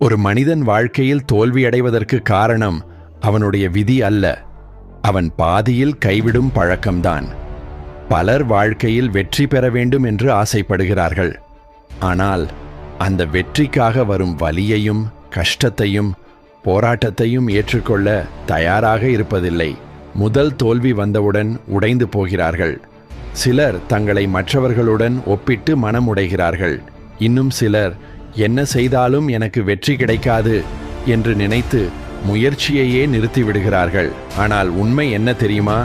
ஒரு மனிதன் வாழ்க்கையில் தோல்வியடைவதற்கு காரணம் அவனுடைய விதி அல்ல, அவன் பாதியில் கைவிடும் பழக்கம்தான். பலர் வாழ்க்கையில் வெற்றி பெற வேண்டும் என்று ஆசைப்படுகிறார்கள். ஆனால் அந்த வெற்றிக்காக வரும் வலியையும் கஷ்டத்தையும் போராட்டத்தையும் ஏற்றுக்கொள்ள தயாராக இருப்பதில்லை. முதல் தோல்வி வந்தவுடன் உடைந்து போகிறார்கள். சிலர் தங்களை மற்றவர்களுடன் ஒப்பிட்டு மனமுடைகிறார்கள். இன்னும் சிலர் என்ன செய்தாலும் எனக்கு வெற்றி கிடைக்காது என்று நினைத்து முயற்சியையே நிறுத்திவிடுகிறார்கள். ஆனால் உண்மை என்ன தெரியுமா?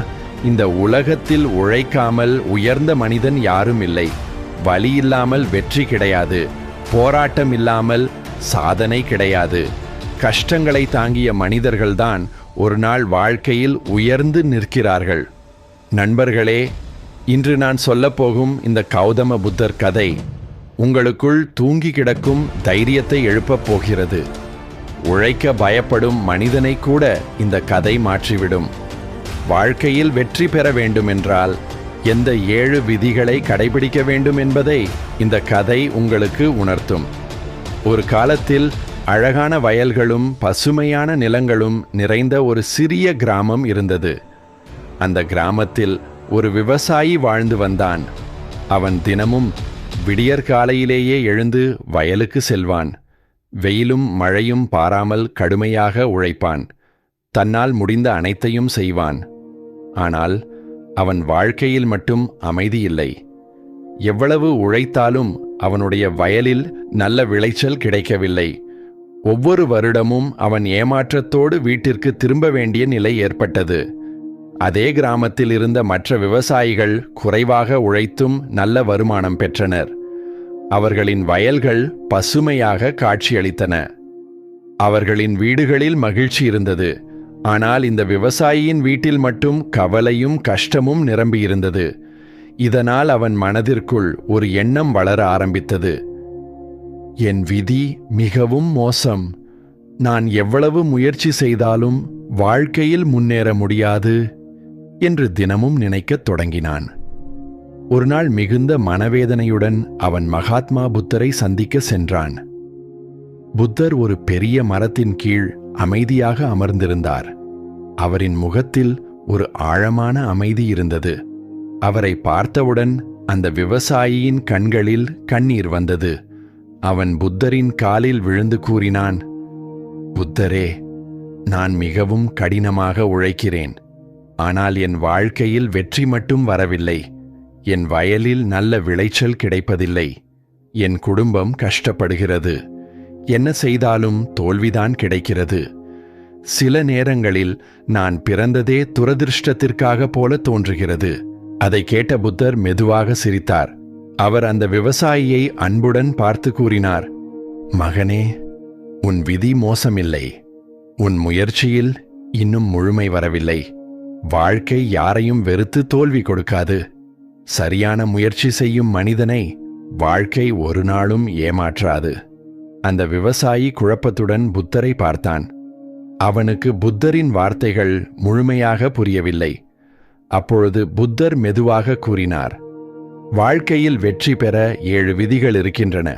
இந்த உலகத்தில் உழைக்காமல் உயர்ந்த மனிதன் யாரும் இல்லை. வலி இல்லாமல் வெற்றி கிடையாது. போராட்டம் இல்லாமல் சாதனை கிடையாது. கஷ்டங்களை தாங்கிய மனிதர்கள்தான் ஒரு நாள் வாழ்க்கையில் உயர்ந்து நிற்கிறார்கள். நண்பர்களே, இன்று நான் சொல்லப்போகும் இந்த கௌதம புத்தர் கதை உங்களுக்குள் தூங்கி கிடக்கும் தைரியத்தை எழுப்பப் போகிறது. உழைக்க பயப்படும் மனிதனை கூட இந்த கதை மாற்றிவிடும். வாழ்க்கையில் வெற்றி பெற வேண்டுமென்றால் எந்த 7 விதிகளை கடைபிடிக்க வேண்டும் என்பதை இந்த கதை உங்களுக்கு உணர்த்தும். ஒரு காலத்தில் அழகான வயல்களும் பசுமையான நிலங்களும் நிறைந்த ஒரு சிறிய கிராமம் இருந்தது. அந்த கிராமத்தில் ஒரு விவசாயி வாழ்ந்து வந்தான். அவன் தினமும் விடியற்காலையிலேயே எழுந்து வயலுக்கு செல்வான். வெயிலும் மழையும் பாராமல் கடுமையாக உழைப்பான். தன்னால் முடிந்த அனைத்தையும் செய்வான். ஆனால் அவன் வாழ்க்கையில் மட்டும் அமைதி இல்லை. எவ்வளவு உழைத்தாலும் அவனுடைய வயலில் நல்ல விளைச்சல் கிடைக்கவில்லை. ஒவ்வொரு வருடமும் அவன் ஏமாற்றத்தோடு வீட்டிற்கு திரும்ப வேண்டிய நிலை ஏற்பட்டது. அதே கிராமத்தில் இருந்த மற்ற விவசாயிகள் குறைவாக உழைத்தும் நல்ல வருமானம் பெற்றனர். அவர்களின் வயல்கள் பசுமையாக காட்சியளித்தன. அவர்களின் வீடுகளில் மகிழ்ச்சி இருந்தது. ஆனால் இந்த விவசாயியின் வீட்டில் மட்டும் கவலையும் கஷ்டமும் நிரம்பியிருந்தது. இதனால் அவன் மனதிற்குள் ஒரு எண்ணம் வளர ஆரம்பித்தது. என் விதி மிகவும் மோசம். நான் எவ்வளவு முயற்சி செய்தாலும் வாழ்க்கையில் முன்னேற முடியாது என்று தினமும் நினைக்கத் தொடங்கினான். ஒரு நாள் மிகுந்த மனவேதனையுடன் அவன் மகாத்மா புத்தரை சந்திக்க சென்றான். புத்தர் ஒரு பெரிய மரத்தின் கீழ் அமைதியாக அமர்ந்திருந்தார். அவரின் முகத்தில் ஒரு ஆழமான அமைதி இருந்தது. அவரை பார்த்தவுடன் அந்த விவசாயியின் கண்களில் கண்ணீர் வந்தது. அவன் புத்தரின் காலில் விழுந்து கூறினான், புத்தரே, நான் மிகவும் கடினமாக உழைக்கிறேன். ஆனால் என் வாழ்க்கையில் வெற்றி மட்டும் வரவில்லை. என் வயலில் நல்ல விளைச்சல் கிடைப்பதில்லை. என் குடும்பம் கஷ்டப்படுகிறது. என்ன செய்தாலும் தோல்விதான் கிடைக்கிறது. சில நேரங்களில் நான் பிறந்ததே துரதிர்ஷ்டத்திற்காக போல தோன்றுகிறது. அதை கேட்ட புத்தர் மெதுவாக சிரித்தார். அவர் அந்த விவசாயியை அன்புடன் பார்த்து கூறினார், மகனே, உன் விதி மோசமில்லை. உன் முயற்சியில் இன்னும் முழுமை வரவில்லை. வாழ்க்கை யாரையும் வெறுத்து தோல்வி கொடுக்காது. சரியான முயற்சி செய்யும் மனிதனை வாழ்க்கை ஒரு நாளும் ஏமாற்றாது. அந்த விவசாயி குழப்பத்துடன் புத்தரை பார்த்தான். அவனுக்கு புத்தரின் வார்த்தைகள் முழுமையாக புரியவில்லை. அப்பொழுது புத்தர் மெதுவாக கூறினார், வாழ்க்கையில் வெற்றி பெற 7 விதிகள் இருக்கின்றன.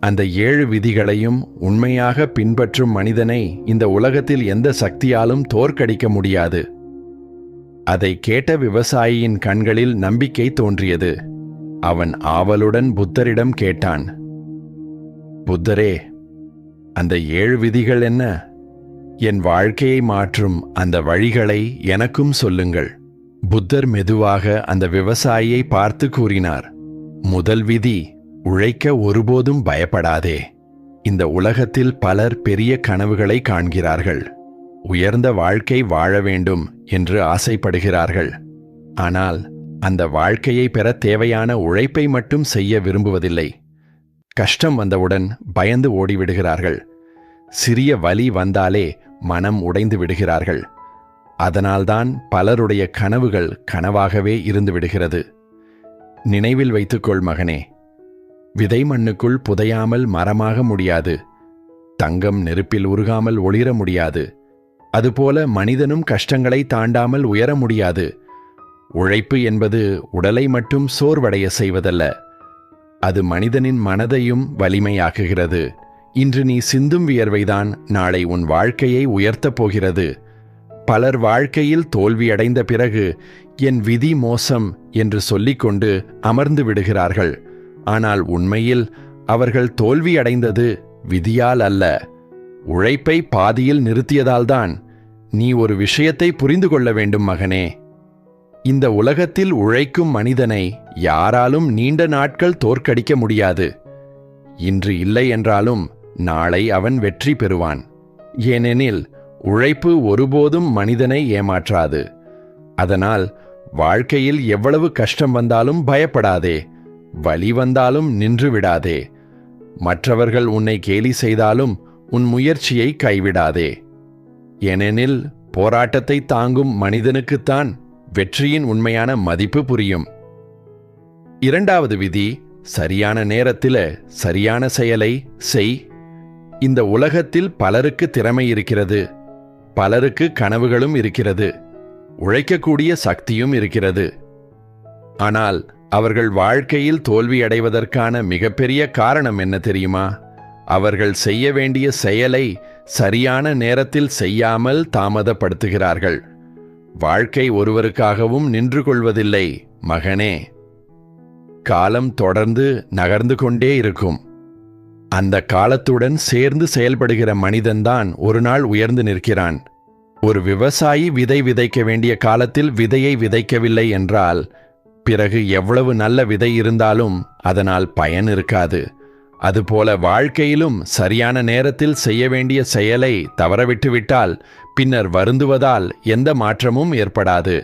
அந்த 7 விதிகளையும் உண்மையாக பின்பற்றும் மனிதனை இந்த உலகத்தில் எந்த சக்தியாலும் தோற்கடிக்க முடியாது. அதை கேட்ட விவசாயியின் கண்களில் நம்பிக்கை தோன்றியது. அவன் ஆவலுடன் புத்தரிடம் கேட்டான், புத்தரே, அந்த 7 விதிகள் என்ன? என் வாழ்க்கையை மாற்றும் அந்த வழிகளை எனக்கும் சொல்லுங்கள். புத்தர் மெதுவாக அந்த விவசாயியை பார்த்து கூறினார், முதல் விதி, உழைக்க ஒருபோதும் பயப்படாதே. இந்த உலகத்தில் பலர் பெரிய கனவுகளை காண்கிறார்கள். உயர்ந்த வாழ்க்கை வாழ வேண்டும் என்று ஆசைப்படுகிறார்கள். ஆனால் அந்த வாழ்க்கையை பெற தேவையான உழைப்பை மட்டும் செய்ய விரும்புவதில்லை. கஷ்டம் வந்தவுடன் பயந்து ஓடிவிடுகிறார்கள். சிறிய வலி வந்தாலே மனம் உடைந்து விடுகிறார்கள். அதனால்தான் பலருடைய கனவுகள் கனவாகவே இருந்து விடுகிறது. நினைவில் வைத்துக்கொள் மகனே, விதை மண்ணுக்குள் புதையாமல் மரமாக முடியாது. தங்கம் நெருப்பில் உருகாமல் ஒளிர முடியாது. அதுபோல மனிதனும் கஷ்டங்களை தாண்டாமல் உயர முடியாது. உழைப்பு என்பது உடலை மட்டும் சோர்வடைய செய்வதல்ல. அது மனிதனின் மனதையும் வலிமையாக்குகிறது. இன்று நீ சிந்தும் வியர்வைதான் நாளை உன் வாழ்க்கையை உயர்த்தப் போகிறது. பலர் வாழ்க்கையில் தோல்வியடைந்த பிறகு என் விதி மோசம் என்று சொல்லிக்கொண்டு அமர்ந்து விடுகிறார்கள். ஆனால் உண்மையில் அவர்கள் தோல்வியடைந்தது விதியால் அல்ல, உழைப்பை பாதியில் நிறுத்தியதால்தான். நீ ஒரு விஷயத்தை புரிந்து கொள்ள வேண்டும் மகனே. இந்த உலகத்தில் உழைக்கும் மனிதனை யாராலும் நீண்ட நாட்கள் தோற்கடிக்க முடியாது. இன்று இல்லை என்றாலும் நாளை அவன் வெற்றி பெறுவான். ஏனெனில் உழைப்பு ஒருபோதும் மனிதனை ஏமாற்றாது. அதனால் வாழ்க்கையில் எவ்வளவு கஷ்டம் வந்தாலும் பயப்படாதே, வலி வந்தாலும் நின்று விடாதே. மற்றவர்கள் உன்னை கேலி செய்தாலும் உன் முயற்சியை கைவிடாதே. ஏனெனில் போராட்டத்தை தாங்கும் மனிதனுக்குத்தான் வெற்றியின் உண்மையான மதிப்பு புரியும். இரண்டாவது விதி, சரியான நேரத்தில் சரியான செயலை செய். இந்த உலகத்தில் பலருக்கு திறமை இருக்கிறது, பலருக்கு கனவுகளும் இருக்கிறது, உழைக்கக்கூடிய சக்தியும் இருக்கிறது. ஆனால் அவர்கள் வாழ்க்கையில் தோல்வியடைவதற்கான மிகப்பெரிய காரணம் என்ன தெரியுமா? அவர்கள் செய்ய வேண்டிய செயலை சரியான நேரத்தில் செய்யாமல் தாமதப்படுத்துகிறார்கள். வாழ்க்கை ஒருவருக்காகவும் நின்று கொள்வதில்லை மகனே. காலம் தொடர்ந்து நகர்ந்து கொண்டே இருக்கும். அந்த காலத்துடன் சேர்ந்து செயல்படுகிற மனிதன்தான் ஒரு நாள் உயர்ந்து நிற்கிறான். ஒரு விவசாயி விதை விதைக்க வேண்டிய காலத்தில் விதையை விதைக்கவில்லை என்றால் பிறகு எவ்வளவு நல்ல விதை இருந்தாலும் அதனால் பயன் இருக்காது. அதுபோல வாழ்க்கையிலும் சரியான நேரத்தில் செய்ய வேண்டிய செயலை தவறவிட்டுவிட்டால் பின்னர் வருந்துவதால் எந்த மாற்றமும் ஏற்படாது.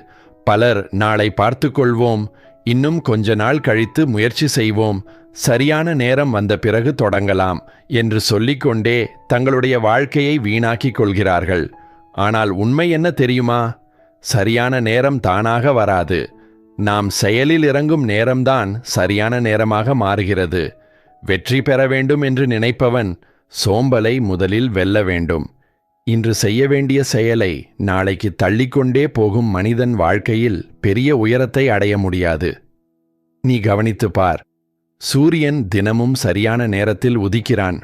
பலர் நாளை பார்த்துக்கொள்வோம், இன்னும் கொஞ்ச நாள் கழித்து முயற்சி செய்வோம், சரியான நேரம் வந்த பிறகு தொடங்கலாம் என்று சொல்லிக்கொண்டே தங்களுடைய வாழ்க்கையை வீணாக்கிக் கொள்கிறார்கள். ஆனால் உண்மை என்ன தெரியுமா? சரியான நேரம் தானாக வராது. நாம் செயலில் இறங்கும் நேரம்தான் சரியான நேரமாக மாறுகிறது. வெற்றி பெற வேண்டும் என்று நினைப்பவன் சோம்பலை முதலில் வெல்ல வேண்டும். இன்று செய்ய வேண்டிய செயலை நாளைக்கு தள்ளிக்கொண்டே போகும் மனிதன் வாழ்க்கையில் பெரிய உயரத்தை அடைய முடியாது. நீ கவனித்து பார். சூரியன் தினமும் சரியான நேரத்தில் உதிக்கிறான்.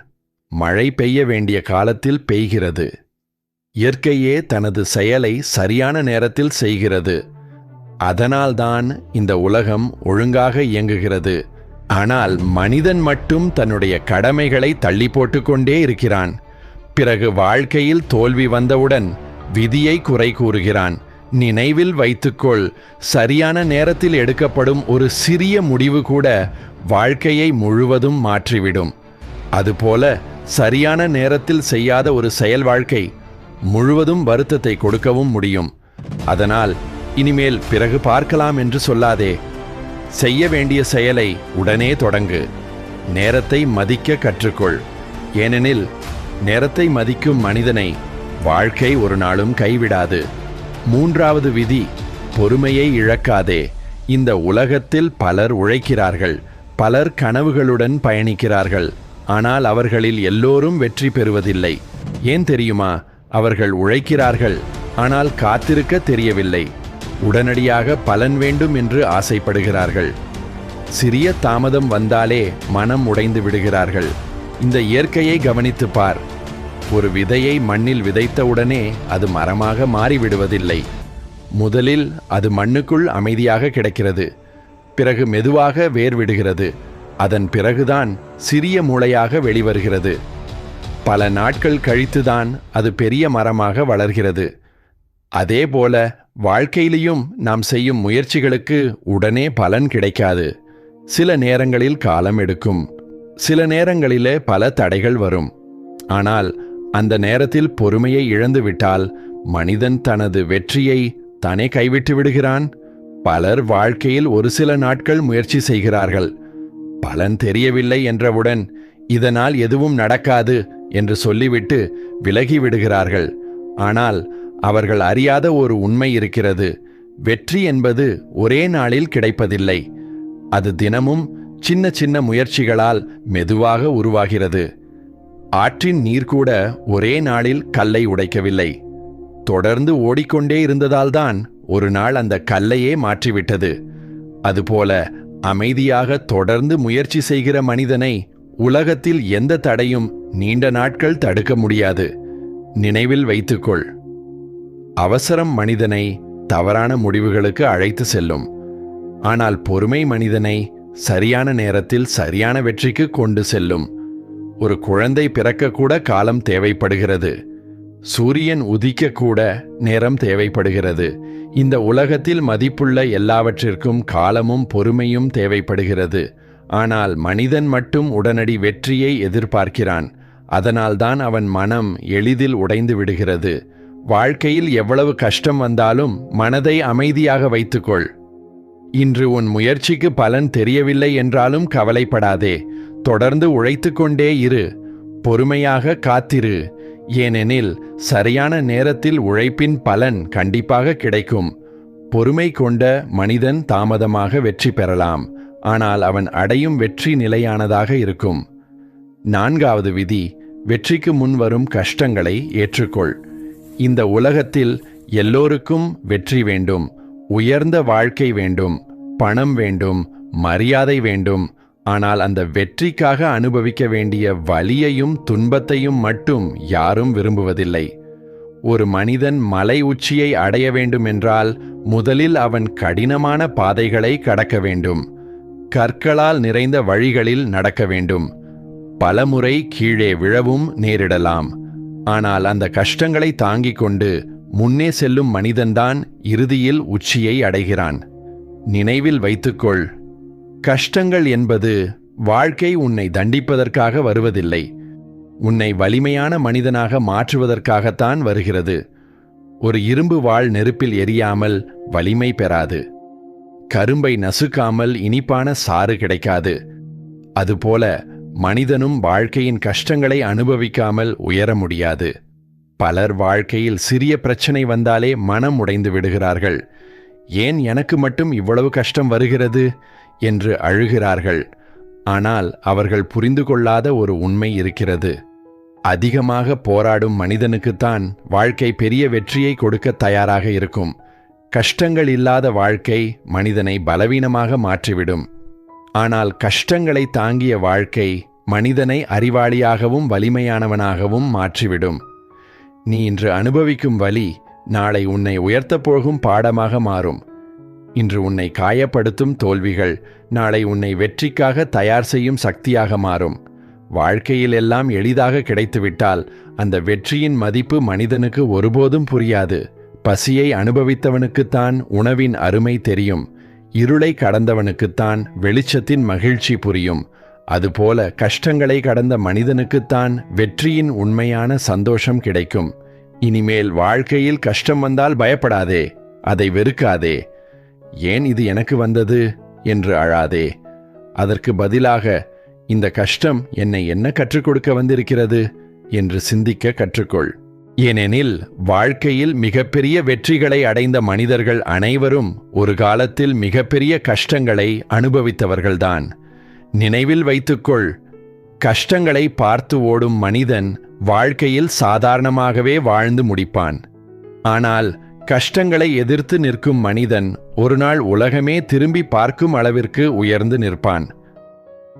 மழை பெய்ய வேண்டிய காலத்தில் பெய்கிறது. இயற்கையே தனது செயலை சரியான நேரத்தில் செய்கிறது. அதனால்தான் இந்த உலகம் ஒழுங்காக இயங்குகிறது. ஆனால் மனிதன் மட்டும் தன்னுடைய கடமைகளை தள்ளி போட்டுக்கொண்டே இருக்கிறான். பிறகு வாழ்க்கையில் தோல்வி வந்தவுடன் விதியை குறை கூறுகிறான். நினைவில் வைத்துக்கொள், சரியான நேரத்தில் எடுக்கப்படும் ஒரு சிறிய முடிவு கூட வாழ்க்கையை முழுவதும் மாற்றிவிடும். அதுபோல சரியான நேரத்தில் செய்யாத ஒரு செயல் வாழ்க்கை முழுவதும் வருத்தத்தை கொடுக்கவும் முடியும். அதனால் இனிமேல் பிறகு பார்க்கலாம் என்று சொல்லாதே. செய்ய வேண்டிய செயலை உடனே தொடங்கு. நேரத்தை மதிக்க கற்றுக்கொள். ஏனெனில் நேரத்தை மதிக்கும் மனிதனை வாழ்க்கை ஒரு நாளும் கைவிடாது. மூன்றாவது விதி, பொறுமையை இழக்காதே. இந்த உலகத்தில் பலர் உழைக்கிறார்கள், பலர் கனவுகளுடன் பயணிக்கிறார்கள். ஆனால் அவர்களில் எல்லோரும் வெற்றி பெறுவதில்லை. ஏன் தெரியுமா? அவர்கள் உழைக்கிறார்கள், ஆனால் காத்திருக்க தெரியவில்லை. உடனடியாக பலன் வேண்டும் என்று ஆசைப்படுகிறார்கள். சிறிய தாமதம் வந்தாலே மனம் உடைந்து விடுகிறார்கள். இந்த இயற்கையை கவனித்து பார். ஒரு விதையை மண்ணில் விதைத்தவுடனே அது மரமாக மாறிவிடுவதில்லை. முதலில் அது மண்ணுக்குள் அமைதியாக கிடக்கிறது. பிறகு மெதுவாக வேர் விடுகிறது. அதன் பிறகுதான் சிறிய முளையாக வெளிவருகிறது. பல நாட்கள் கழித்துதான் அது பெரிய மரமாக வளர்கிறது. அதேபோல வாழ்க்கையிலையும் நாம் செய்யும் முயற்சிகளுக்கு உடனே பலன் கிடைக்காது. சில நேரங்களில் காலம் எடுக்கும், சில நேரங்களிலே பல தடைகள் வரும். ஆனால் அந்த நேரத்தில் பொறுமையை இழந்துவிட்டால் மனிதன் தனது வெற்றியை தானே கைவிட்டு விடுகிறான். பலர் வாழ்க்கையில் ஒரு சில நாட்கள் முயற்சி செய்கிறார்கள். பலன் தெரியவில்லை என்றவுடன் இதனால் எதுவும் நடக்காது என்று சொல்லிவிட்டு விலகி விடுகிறார்கள். ஆனால் அவர்கள் அறியாத ஒரு உண்மை இருக்கிறது. வெற்றி என்பது ஒரே நாளில் கிடைப்பதில்லை. அது தினமும் சின்ன சின்ன முயற்சிகளால் மெதுவாக உருவாகிறது. ஆற்றின் நீர் கூட ஒரே நாளில் கல்லை உடைக்கவில்லை. தொடர்ந்து ஓடிக்கொண்டே இருந்ததால்தான் ஒரு நாள் அந்த கல்லையே மாற்றிவிட்டது. அதுபோல அமைதியாக தொடர்ந்து முயற்சி செய்கிற மனிதனை உலகத்தில் எந்த தடையும் நீண்ட நாட்கள் தடுக்க முடியாது. நினைவில் வைத்துக்கொள். அவசரம் மனிதனை தவறான முடிவுகளுக்கு அழைத்து செல்லும். ஆனால் பொறுமை மனிதனை சரியான நேரத்தில் சரியான வெற்றிக்கு கொண்டு செல்லும். ஒரு குழந்தை பிறக்கக்கூட காலம் தேவைப்படுகிறது. சூரியன் உதிக்கக்கூட நேரம் தேவைப்படுகிறது. இந்த உலகத்தில் மதிப்புள்ள எல்லாவற்றிற்கும் காலமும் பொறுமையும் தேவைப்படுகிறது. ஆனால் மனிதன் மட்டும் உடனடி வெற்றியை எதிர்பார்க்கிறான். அதனால்தான் அவன் மனம் எளிதில் உடைந்து விடுகிறது. வாழ்க்கையில் எவ்வளவு கஷ்டம் வந்தாலும் மனதை அமைதியாக வைத்துக்கொள். இன்று உன் முயற்சிக்கு பலன் தெரியவில்லை என்றாலும் கவலைப்படாதே. தொடர்ந்து உழைத்துக்கொண்டே இரு. பொறுமையாக காத்திரு. ஏனெனில் சரியான நேரத்தில் உழைப்பின் பலன் கண்டிப்பாக கிடைக்கும். பொறுமை கொண்ட மனிதன் தாமதமாக வெற்றி பெறலாம், ஆனால் அவன் அடையும் வெற்றி நிலையானதாக இருக்கும். 4வது விதி, வெற்றிக்கு முன் வரும் கஷ்டங்களை ஏற்றுக்கொள். இந்த உலகத்தில் எல்லோருக்கும் வெற்றி வேண்டும், உயர்ந்த வாழ்க்கை வேண்டும், பணம் வேண்டும், மரியாதை வேண்டும். ஆனால் அந்த வெற்றிக்காக அனுபவிக்க வேண்டிய வலியையும் துன்பத்தையும் மட்டும் யாரும் விரும்புவதில்லை. ஒரு மனிதன் மலை உச்சியை அடைய வேண்டுமென்றால் முதலில் அவன் கடினமான பாதைகளை கடக்க வேண்டும். கற்களால் நிறைந்த வழிகளில் நடக்க வேண்டும். பலமுறை கீழே விழவும் நேரிடலாம். ஆனால் அந்த கஷ்டங்களை தாங்கிக் கொண்டு முன்னே செல்லும் மனிதன்தான் இறுதியில் உச்சியை அடைகிறான். நினைவில் வைத்துக்கொள், கஷ்டங்கள் என்பது வாழ்க்கை உன்னை தண்டிப்பதற்காக வருவதில்லை. உன்னை வலிமையான மனிதனாக மாற்றுவதற்காகத்தான் வருகிறது. ஒரு இரும்பு வாள் நெருப்பில் எரியாமல் வலிமை பெறாது. கரும்பை நசுக்காமல் இனிப்பான சாறு கிடைக்காது. அதுபோல மனிதனும் வாழ்க்கையின் கஷ்டங்களை அனுபவிக்காமல் உயர முடியாது. பலர் வாழ்க்கையில் சிறிய பிரச்சனை வந்தாலே மனம் உடைந்து விடுகிறார்கள். ஏன் எனக்கு மட்டும் இவ்வளவு கஷ்டம் வருகிறது என்று அழுகிறார்கள். ஆனால் அவர்கள் புரிந்து கொள்ளாத ஒரு உண்மை இருக்கிறது. அதிகமாக போராடும் மனிதனுக்குத்தான் வாழ்க்கை பெரிய வெற்றியை கொடுக்க தயாராக இருக்கும். கஷ்டங்கள் இல்லாத வாழ்க்கை மனிதனை பலவீனமாக மாற்றிவிடும். ஆனால் கஷ்டங்களை தாங்கிய வாழ்க்கை மனிதனை அறிவாளியாகவும் வலிமையானவனாகவும் மாற்றிவிடும். நீ இன்று அனுபவிக்கும் வலி நாளை உன்னை உயர்த்தப் போகும் பாடமாக மாறும். இன்று உன்னை காயப்படுத்தும் தோல்விகள் நாளை உன்னை வெற்றிக்காக தயார் செய்யும் சக்தியாக மாறும். வாழ்க்கையில் எல்லாம் எளிதாக கிடைத்துவிட்டால் அந்த வெற்றியின் மதிப்பு மனிதனுக்கு ஒருபோதும் புரியாது. பசியை அனுபவித்தவனுக்குத்தான் உணவின் அருமை தெரியும். இருளை கடந்தவனுக்குத்தான் வெளிச்சத்தின் மகிழ்ச்சி புரியும். அதுபோல கஷ்டங்களை கடந்த மனிதனுக்குத்தான் வெற்றியின் உண்மையான சந்தோஷம் கிடைக்கும். இனிமேல் வாழ்க்கையில் கஷ்டம் வந்தால் பயப்படாதே, அதை வெறுக்காதே. ஏன் இது எனக்கு வந்தது என்று அழாதே. அதற்கு பதிலாக இந்த கஷ்டம் என்னை என்ன கற்றுக் கொடுக்க வந்திருக்கிறது என்று சிந்திக்க கற்றுக்கொள். ஏனெனில் வாழ்க்கையில் மிகப்பெரிய வெற்றிகளை அடைந்த மனிதர்கள் அனைவரும் ஒரு காலத்தில் மிகப்பெரிய கஷ்டங்களை அனுபவித்தவர்கள்தான். நினைவில் வைத்துக்கொள், கஷ்டங்களை பார்த்து ஓடும் மனிதன் வாழ்க்கையில் சாதாரணமாகவே வாழ்ந்து முடிப்பான். ஆனால் கஷ்டங்களை எதிர்த்து நிற்கும் மனிதன் ஒரு நாள் உலகமே திரும்பி பார்க்கும் அளவிற்கு உயர்ந்து நிற்பான்.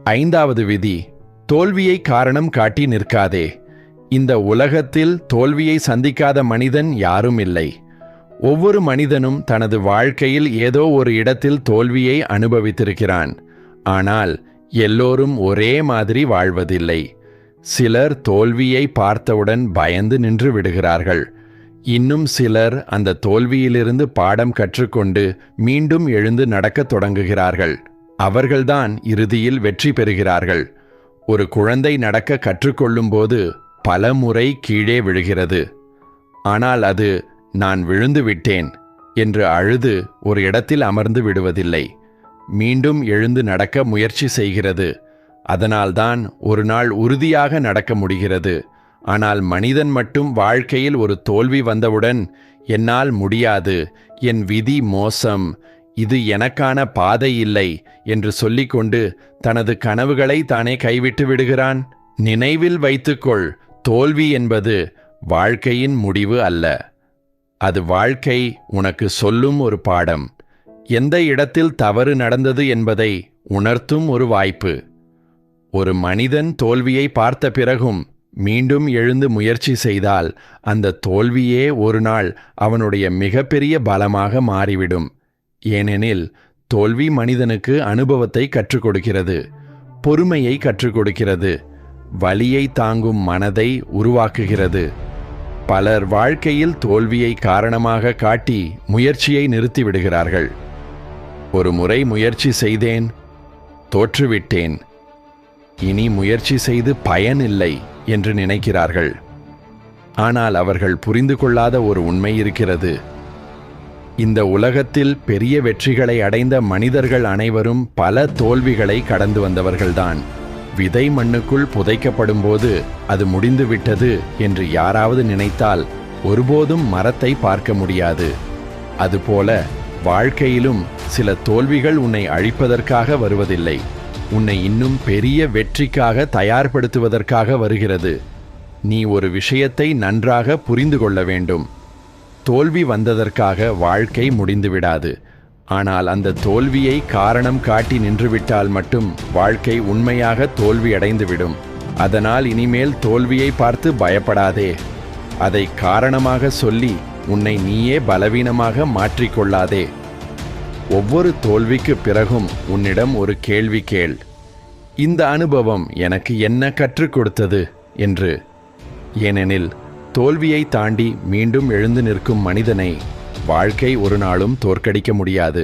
5வது விதி, தோல்வியை காரணம் காட்டி நிற்காதே. இந்த உலகத்தில் தோல்வியை சந்திக்காத மனிதன் யாரும் இல்லை. ஒவ்வொரு மனிதனும் தனது வாழ்க்கையில் ஏதோ ஒரு இடத்தில் தோல்வியை அனுபவித்திருக்கிறான். ஆனால் எல்லோரும் ஒரே மாதிரி வாழ்வதில்லை. சிலர் தோல்வியை பார்த்தவுடன் பயந்து நின்று விடுகிறார்கள். இன்னும் சிலர் அந்த தோல்வியிலிருந்து பாடம் கற்றுக்கொண்டு மீண்டும் எழுந்து நடக்கத் தொடங்குகிறார்கள். அவர்கள்தான் இறுதியில் வெற்றி பெறுகிறார்கள். ஒரு குழந்தை நடக்க கற்றுக்கொள்ளும்போது பல முறை கீழே விழுகிறது. ஆனால் அது நான் விழுந்து விட்டேன் என்று அழுது ஒரு இடத்தில் அமர்ந்து விடுவதில்லை. மீண்டும் எழுந்து நடக்க முயற்சி செய்கிறது. அதனால்தான் ஒரு நாள் உறுதியாக நடக்க முடிகிறது. ஆனால் மனிதன் மட்டும் வாழ்க்கையில் ஒரு தோல்வி வந்தவுடன் என்னால் முடியாது, என் விதி மோசம், இது எனக்கான பாதை இல்லை என்று சொல்லிக்கொண்டு தனது கனவுகளை தானே கைவிட்டு விடுகிறான். நினைவில் வைத்துக்கொள், தோல்வி என்பது வாழ்க்கையின் முடிவு அல்ல. அது வாழ்க்கை உனக்கு சொல்லும் ஒரு பாடம். எந்த இடத்தில் தவறு நடந்தது என்பதை உணர்த்தும் ஒரு வாய்ப்பு. ஒரு மனிதன் தோல்வியை பார்த்த பிறகும் மீண்டும் எழுந்து முயற்சி செய்தால் அந்த தோல்வியே ஒரு நாள் அவனுடைய மிகப்பெரிய பலமாக மாறிவிடும். ஏனெனில் தோல்வி மனிதனுக்கு அனுபவத்தை கற்றுக் கொடுக்கிறது, பொறுமையை கற்றுக் கொடுக்கிறது, வலியை தாங்கும் மனதை உருவாக்குகிறது. பலர் வாழ்க்கையில் தோல்வியை காரணமாக காட்டி முயற்சியை நிறுத்திவிடுகிறார்கள். ஒரு முறை முயற்சி செய்தேன், தோற்றுவிட்டேன், இனி முயற்சி செய்து பயனில்லை என்று நினைக்கிறார்கள். ஆனால் அவர்கள் புரிந்து கொள்ளாத ஒரு உண்மை இருக்கிறது. இந்த உலகத்தில் பெரிய வெற்றிகளை அடைந்த மனிதர்கள் அனைவரும் பல தோல்விகளை கடந்து வந்தவர்கள்தான். விதை மண்ணுக்குள் புதைக்கப்படும்போது அது முடிந்துவிட்டது என்று யாராவது நினைத்தால் ஒருபோதும் மரத்தை பார்க்க முடியாது. அதுபோல வாழ்க்கையிலும் சில தோல்விகள் உன்னை அழிப்பதற்காக வருவதில்லை, உன்னை இன்னும் பெரிய வெற்றிக்காக தயார்படுத்துவதற்காக வருகிறது. நீ ஒரு விஷயத்தை நன்றாக புரிந்து கொள்ள வேண்டும். தோல்வி வந்ததற்காக வாழ்க்கை முடிந்துவிடாது. ஆனால் அந்த தோல்வியை காரணம் காட்டி நின்றுவிட்டால் மட்டும் வாழ்க்கை உண்மையாக தோல்வியடைந்துவிடும். அதனால் இனிமேல் தோல்வியை பார்த்து பயப்படாதே. அதை காரணமாக சொல்லி உன்னை நீயே பலவீனமாக மாற்றிக்கொள்ளாதே. ஒவ்வொரு தோல்விக்கு பிறகும் உன்னிடம் ஒரு கேள்வி கேள். இந்த அனுபவம் எனக்கு என்ன கற்றுக் கொடுத்தது என்று. ஏனெனில் தோல்வியை தாண்டி மீண்டும் எழுந்து நிற்கும் மனிதனை வாழ்க்கை ஒரு நாளும் தோற்கடிக்க முடியாது.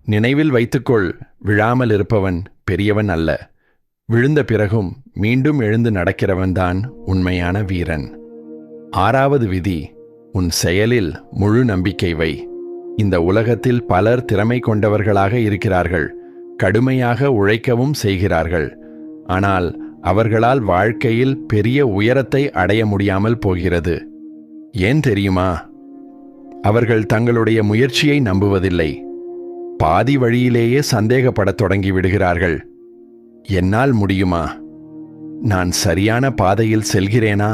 நினைவில் வைத்துக்கொள், விழாமல் இருப்பவன் பெரியவன் அல்ல, விழுந்த பிறகும் மீண்டும் எழுந்து நடக்கிறவன்தான் உண்மையான வீரன். 6வது விதி, உன் செயலில் முழு நம்பிக்கை வை. இந்த உலகத்தில் பலர் திறமை கொண்டவர்களாக இருக்கிறார்கள், கடுமையாக உழைக்கவும் செய்கிறார்கள். ஆனால் அவர்களால் வாழ்க்கையில் பெரிய உயரத்தை அடைய முடியாமல் போகிறது. ஏன் தெரியுமா? அவர்கள் தங்களுடைய முயற்சியை நம்புவதில்லை. பாதி வழியிலேயே சந்தேகப்படத் தொடங்கிவிடுகிறார்கள். என்னால் முடியுமா? நான் சரியான பாதையில் செல்கிறேனா?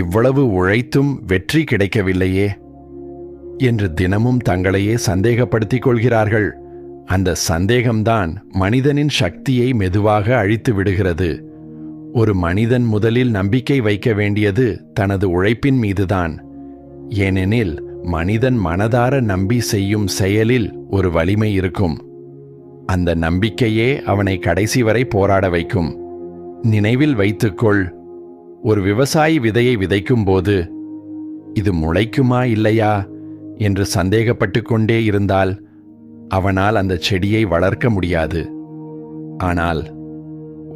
இவ்வளவு உழைத்தும் வெற்றி கிடைக்கவில்லையே என்று தினமும் தங்களையே சந்தேகப்படுத்திக் கொள்கிறார்கள். அந்த சந்தேகம்தான் மனிதனின் சக்தியை மெதுவாக அழித்து விடுகிறது. ஒரு மனிதன் முதலில் நம்பிக்கை வைக்க வேண்டியது தனது உழைப்பின் மீதுதான். ஏனெனில் மனிதன் மனதார நம்பி செய்யும் செயலில் ஒரு வலிமை இருக்கும். அந்த நம்பிக்கையே அவனை கடைசி வரை போராட வைக்கும். நினைவில் வைத்துக்கொள், ஒரு விவசாயி விதையை விதைக்கும் போது இது முளைக்குமா இல்லையா என்று சந்தேகப்பட்டு கொண்டே இருந்தால் அவனால் அந்த செடியை வளர்க்க முடியாது. ஆனால்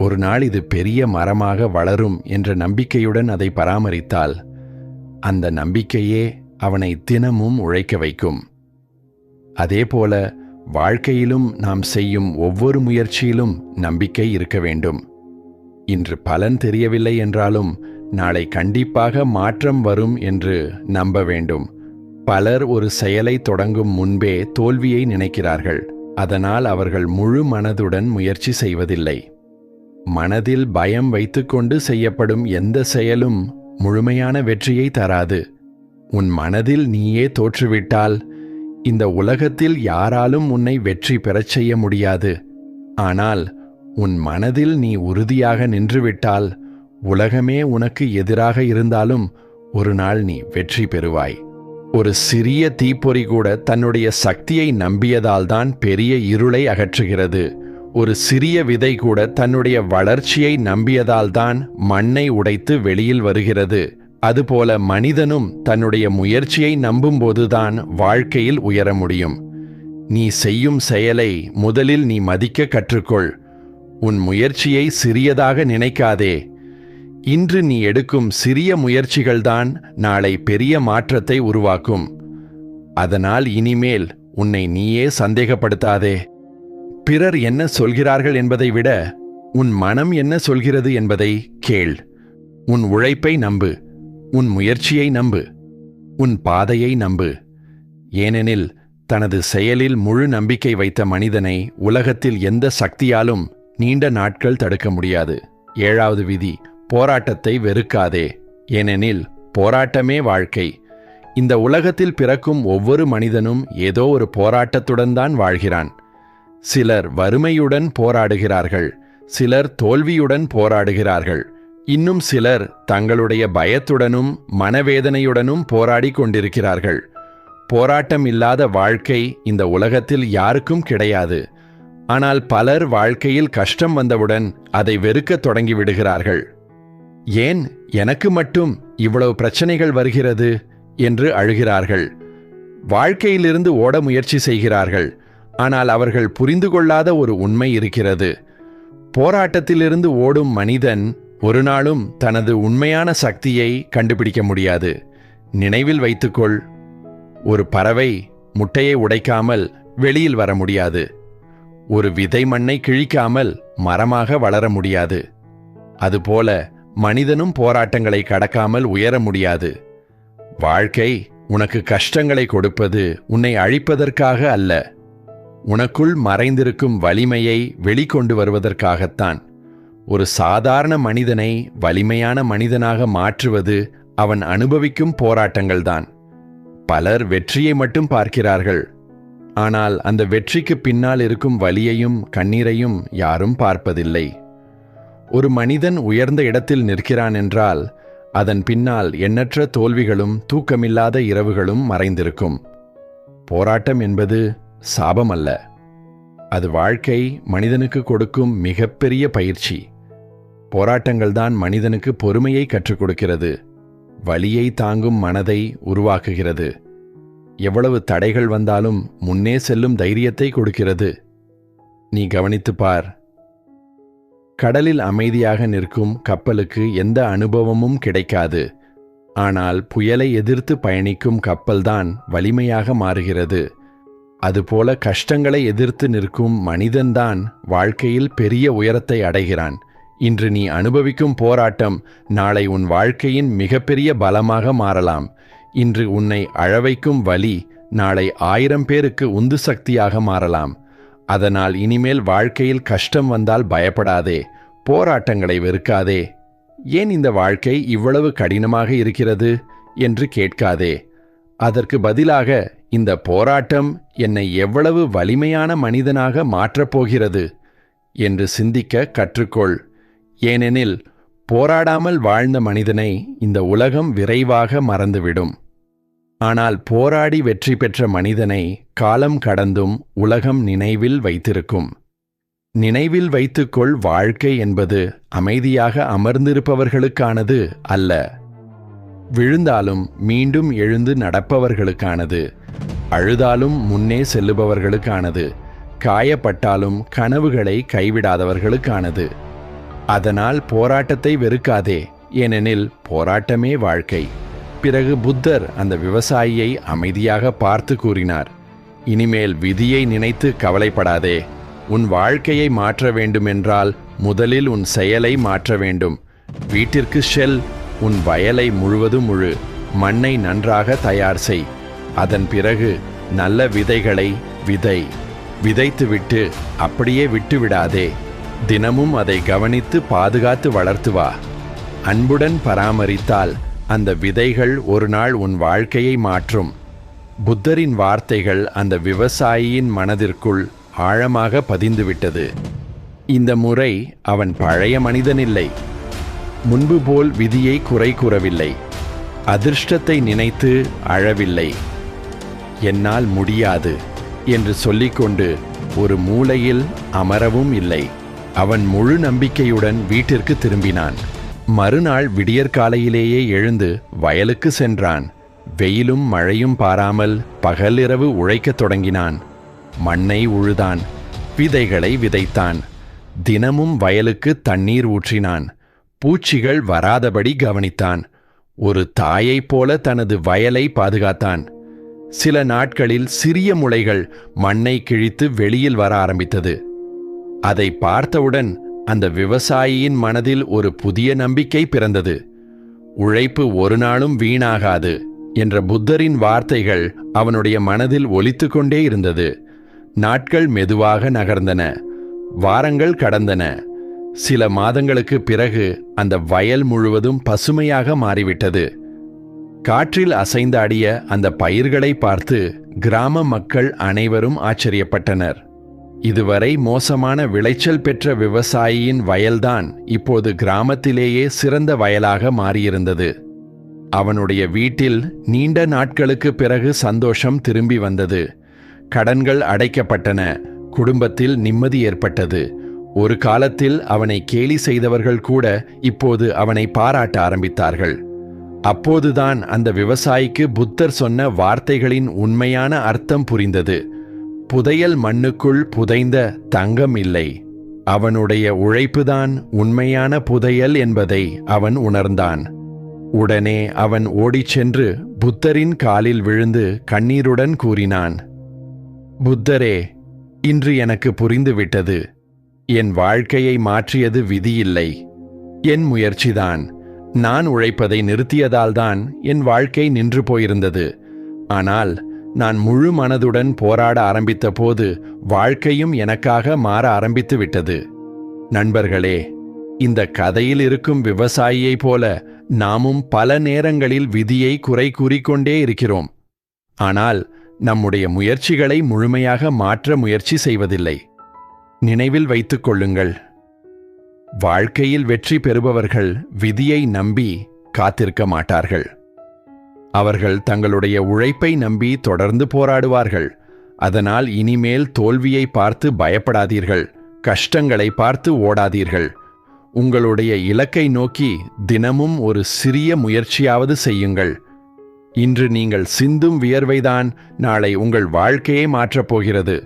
ஒரு நாள் இது பெரிய மரமாக வளரும் என்ற நம்பிக்கையுடன் அதை பராமரித்தால் அந்த நம்பிக்கையே அவனை தினமும் உழைக்க வைக்கும். அதேபோல வாழ்க்கையிலும் நாம் செய்யும் ஒவ்வொரு முயற்சியிலும் நம்பிக்கை இருக்க வேண்டும். இன்று பலன் தெரியவில்லை என்றாலும் நாளை கண்டிப்பாக மாற்றம் வரும் என்று நம்ப வேண்டும். பலர் ஒரு செயலை தொடங்கும் முன்பே தோல்வியை நினைக்கிறார்கள். அதனால் அவர்கள் முழு மனதுடன் முயற்சி செய்வதில்லை. மனதில் பயம் வைத்துக்கொண்டு செய்யப்படும் எந்த செயலும் முழுமையான வெற்றியை தராது. உன் மனதில் நீயே தோற்றுவிட்டால் இந்த உலகத்தில் யாராலும் உன்னை வெற்றி பெறச் செய்ய முடியாது. ஆனால் உன் மனதில் நீ உறுதியாக நின்றுவிட்டால் உலகமே உனக்கு எதிராக இருந்தாலும் ஒரு நாள் நீ வெற்றி பெறுவாய். ஒரு சிறிய தீப்பொறி கூட தன்னுடைய சக்தியை நம்பியதால்தான் பெரிய இருளை அகற்றுகிறது. ஒரு சிறிய விதை கூட தன்னுடைய வளர்ச்சியை நம்பியதால்தான் மண்ணை உடைத்து வெளியில் வருகிறது. அதுபோல மனிதனும் தன்னுடைய முயற்சியை நம்பும்போதுதான் வாழ்க்கையில் உயர முடியும். நீ செய்யும் செயலை முதலில் நீ மதிக்க கற்றுக்கொள். உன் முயற்சியை சிறியதாக நினைக்காதே. இன்று நீ எடுக்கும் சிறிய முயற்சிகள்தான் நாளை பெரிய மாற்றத்தை உருவாக்கும். அதனால் இனிமேல் உன்னை நீயே சந்தேகப்படுத்தாதே. பிறர் என்ன சொல்கிறார்கள் என்பதை விட உன் மனம் என்ன சொல்கிறது என்பதை கேள். உன் உழைப்பை நம்பு, உன் முயற்சியை நம்பு, உன் பாதையை நம்பு. ஏனெனில் தனது செயலில் முழு நம்பிக்கை வைத்த மனிதனை உலகத்தில் எந்த சக்தியாலும் நீண்ட நாட்கள் தடுக்க முடியாது. 7வது விதி, போராட்டத்தை வெறுக்காதே. ஏனெனில் போராட்டமே வாழ்க்கை. இந்த உலகத்தில் பிறக்கும் ஒவ்வொரு மனிதனும் ஏதோ ஒரு போராட்டத்துடன் தான் வாழ்கிறான். சிலர் வறுமையுடன் போராடுகிறார்கள், சிலர் தோல்வியுடன் போராடுகிறார்கள், இன்னும் சிலர் தங்களுடைய பயத்துடனும் மனவேதனையுடனும் போராடி கொண்டிருக்கிறார்கள். போராட்டம் இல்லாத வாழ்க்கை இந்த உலகத்தில் யாருக்கும் கிடையாது. ஆனால் பலர் வாழ்க்கையில் கஷ்டம் வந்தவுடன் அதை வெறுக்கத் தொடங்கிவிடுகிறார்கள். ஏன் எனக்கு மட்டும் இவ்வளவு பிரச்சனைகள் வருகிறது என்று அழுகிறார்கள். வாழ்க்கையிலிருந்து ஓட முயற்சி செய்கிறார்கள். ஆனால் அவர்கள் புரிந்து கொள்ளாத ஒரு உண்மை இருக்கிறது. போராட்டத்திலிருந்து ஓடும் மனிதன் ஒரு நாளும் தனது உண்மையான சக்தியை கண்டுபிடிக்க முடியாது. நினைவில் வைத்துக்கொள், ஒரு பறவை முட்டையை உடைக்காமல் வெளியில் வர முடியாது. ஒரு விதை மண்ணை கிழிக்காமல் மரமாக வளர முடியாது. அதுபோல மனிதனும் போராட்டங்களை கடக்காமல் உயர முடியாது. வாழ்க்கை உனக்கு கஷ்டங்களை கொடுப்பது உன்னை அழிப்பதற்காக அல்ல, உனக்குள் மறைந்திருக்கும் வலிமையை வெளிக்கொண்டு வருவதற்காகத்தான். ஒரு சாதாரண மனிதனை வலிமையான மனிதனாக மாற்றுவது அவன் அனுபவிக்கும் போராட்டங்கள்தான். பலர் வெற்றியை மட்டும் பார்க்கிறார்கள். ஆனால் அந்த வெற்றிக்கு பின்னால் இருக்கும் வலியையும் கண்ணீரையும் யாரும் பார்ப்பதில்லை. ஒரு மனிதன் உயர்ந்த இடத்தில் நிற்கிறான் என்றால் அதன் பின்னால் எண்ணற்ற தோல்விகளும் தூக்கமில்லாத இரவுகளும் மறைந்திருக்கும். போராட்டம் என்பது சாபமல்ல, அது வாழ்க்கை மனிதனுக்கு கொடுக்கும் மிகப்பெரிய பயிற்சி. போராட்டங்கள்தான் மனிதனுக்கு பொறுமையை கற்றுக் கொடுக்கிறது, வலியை தாங்கும் மனதை உருவாக்குகிறது, எவ்வளவு தடைகள் வந்தாலும் முன்னே செல்லும் தைரியத்தை கொடுக்கிறது. நீ கவனித்துப் பார். கடலில் அமைதியாக நிற்கும் கப்பலுக்கு எந்த அனுபவமும் கிடைக்காது. ஆனால் புயலை எதிர்த்து பயணிக்கும் கப்பல்தான் வலிமையாக மாறுகிறது. அதுபோல கஷ்டங்களை எதிர்த்து நிற்கும் மனிதன்தான் வாழ்க்கையில் பெரிய உயரத்தை அடைகிறான். இன்று நீ அனுபவிக்கும் போராட்டம் நாளை உன் வாழ்க்கையின் மிகப்பெரிய பலமாக மாறலாம். இன்று உன்னை அழவைக்கும் வலி நாளை 1000 பேருக்கு உந்து சக்தியாக மாறலாம். அதனால் இனிமேல் வாழ்க்கையில் கஷ்டம் வந்தால் பயப்படாதே, போராட்டங்களை வெறுக்காதே. ஏன் இந்த வாழ்க்கை இவ்வளவு கடினமாக இருக்கிறது என்று கேட்காதே. அதற்கு பதிலாக இந்த போராட்டம் என்னை எவ்வளவு வலிமையான மனிதனாக மாற்றப்போகிறது என்று சிந்திக்க கற்றுக்கொள். ஏனெனில் போராடாமல் வாழ்ந்த மனிதனை இந்த உலகம் விரைவாக மறந்துவிடும். ஆனால் போராடி வெற்றி பெற்ற மனிதனை காலம் கடந்தும் உலகம் நினைவில் வைத்திருக்கும். நினைவில் வைத்துக்கொள், வாழ்க்கை என்பது அமைதியாக அமர்ந்திருப்பவர்களுக்கானது அல்ல, விழுந்தாலும் மீண்டும் எழுந்து நடப்பவர்களுக்கானது, அழுதாலும் முன்னே செல்லுபவர்களுக்கானது, காயப்பட்டாலும் கனவுகளை கைவிடாதவர்களுக்கானது. அதனால் போராட்டத்தை வெறுக்காதே, ஏனெனில் போராட்டமே வாழ்க்கை. பிறகு புத்தர் அந்த விவசாயியை அமைதியாக பார்த்து கூறினார், இனிமேல் விதியை நினைத்து கவலைப்படாதே. உன் வாழ்க்கையை மாற்ற வேண்டுமென்றால் முதலில் உன் செயலை மாற்ற வேண்டும். வீட்டிற்கு செல், உன் வயலை முழுவதும் முழு, மண்ணை நன்றாக தயார் செய். அதன் பிறகு நல்ல விதைகளை விதைத்துவிட்டு அப்படியே விட்டுவிடாதே. தினமும் அதை கவனித்து பாதுகாத்து வளர்த்து வா. அன்புடன் பராமரித்தால் அந்த விதைகள் ஒரு நாள் உன் வாழ்க்கையை மாற்றும். புத்தரின் வார்த்தைகள் அந்த விவசாயியின் மனதிற்குள் ஆழமாக பதிந்துவிட்டது. இந்த முறை அவன் பழைய மனிதனில்லை. முன்பு போல் விதியை குறை கூறவில்லை, அதிர்ஷ்டத்தை நினைத்து அழவில்லை. என்னால் முடியாது என்று சொல்லிக்கொண்டு ஒரு மூலையில் அமரவும் இல்லை. அவன் முழு நம்பிக்கையுடன் வீட்டிற்கு திரும்பினான். மறுநாள் விடியற்காலையிலேயே எழுந்து வயலுக்கு சென்றான். வெயிலும் மழையும் பாராமல் பகலிரவு உழைக்கத் தொடங்கினான். மண்ணை உழுதான், விதைகளை விதைத்தான். தினமும் வயலுக்கு தண்ணீர் ஊற்றினான். பூச்சிகள் வராதபடி கவனித்தான். ஒரு தாயைப் போல தனது வயலை பாதுகாத்தான். சில நாட்களில் சிறிய முளைகள் மண்ணை கிழித்து வெளியில் வர ஆரம்பித்தது. அதை பார்த்தவுடன் அந்த விவசாயியின் மனதில் ஒரு புதிய நம்பிக்கை பிறந்தது. உழைப்பு ஒரு நாளும் வீணாகாது என்ற புத்தரின் வார்த்தைகள் அவனுடைய மனதில் ஒலித்து கொண்டே இருந்தது. நாட்கள் மெதுவாக நகர்ந்தன. வாரங்கள் கடந்தன. சில மாதங்களுக்கு பிறகு அந்த வயல் முழுவதும் பசுமையாக மாறிவிட்டது. காற்றில் அசைந்தாடிய அந்த பயிர்களை பார்த்து கிராம மக்கள் அனைவரும் ஆச்சரியப்பட்டனர். இதுவரை மோசமான விளைச்சல் பெற்ற விவசாயியின் வயல்தான் இப்போது கிராமத்திலேயே சிறந்த வயலாக மாறியிருந்தது. அவனுடைய வீட்டில் நீண்ட நாட்களுக்கு பிறகு சந்தோஷம் திரும்பி வந்தது. கடன்கள் அடைக்கப்பட்டன. குடும்பத்தில் நிம்மதி ஏற்பட்டது. ஒரு காலத்தில் அவனை கேலி செய்தவர்கள் கூட இப்போது அவனை பாராட்ட ஆரம்பித்தார்கள். அப்போதுதான் அந்த விவசாயிக்கு புத்தர் சொன்ன வார்த்தைகளின் உண்மையான அர்த்தம் புரிந்தது. புதையல் மண்ணுக்குள் புதைந்த தங்கம் இல்லை, அவனுடைய உழைப்புதான் உண்மையான புதையல் என்பதை அவன் உணர்ந்தான். உடனே அவன் ஓடிச் சென்று புத்தரின் காலில் விழுந்து கண்ணீருடன் கூறினான், புத்தரே, இன்று எனக்கு புரிந்துவிட்டது. என் வாழ்க்கையை மாற்றியது விதியில்லை, என் முயற்சிதான். நான் உழைப்பதை நிறுத்தியதால்தான் என் வாழ்க்கை நின்று போயிருந்தது. ஆனால் நான் முழு மனதுடன் போராட ஆரம்பித்த போது வாழ்க்கையும் எனக்காக மாற ஆரம்பித்து விட்டது. நண்பர்களே, இந்த கதையில் இருக்கும் விவசாயியைப் போல நாமும் பல நேரங்களில் விதியை குறை கூறிக்கொண்டே இருக்கிறோம். ஆனால் நம்முடைய முயற்சிகளை முழுமையாக மாற்ற முயற்சி செய்வதில்லை. நினைவில் வைத்துக் கொள்ளுங்கள், வாழ்க்கையில் வெற்றி பெறுபவர்கள் விதியை நம்பி காத்திருக்க மாட்டார்கள். அவர்கள் தங்களுடைய உழைப்பை நம்பி தொடர்ந்து போராடுவார்கள். அதனால் இனிமேல் தோல்வியை பார்த்து பயப்படாதீர்கள், கஷ்டங்களை பார்த்து ஓடாதீர்கள். உங்களுடைய இலக்கை நோக்கி தினமும் ஒரு சிறிய முயற்சியாவது செய்யுங்கள். இன்று நீங்கள் சிந்தும் வியர்வைதான் நாளை உங்கள் வாழ்க்கையை மாற்றப் போகிறது.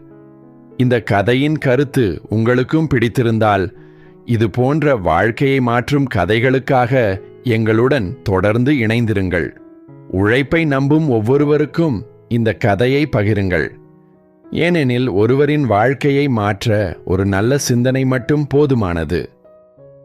இந்த கதையின் கருத்து உங்களுக்கும் பிடித்திருந்தால், இது போன்ற வாழ்க்கையை மாற்றும் கதைகளுக்காக எங்களுடன் தொடர்ந்து இணைந்திருங்கள். உழைப்பை நம்பும் ஒவ்வொருவருக்கும் இந்த கதையை பகிருங்கள். ஏனெனில் ஒருவரின் வாழ்க்கையை மாற்ற ஒரு நல்ல சிந்தனை மட்டும் போதுமானது.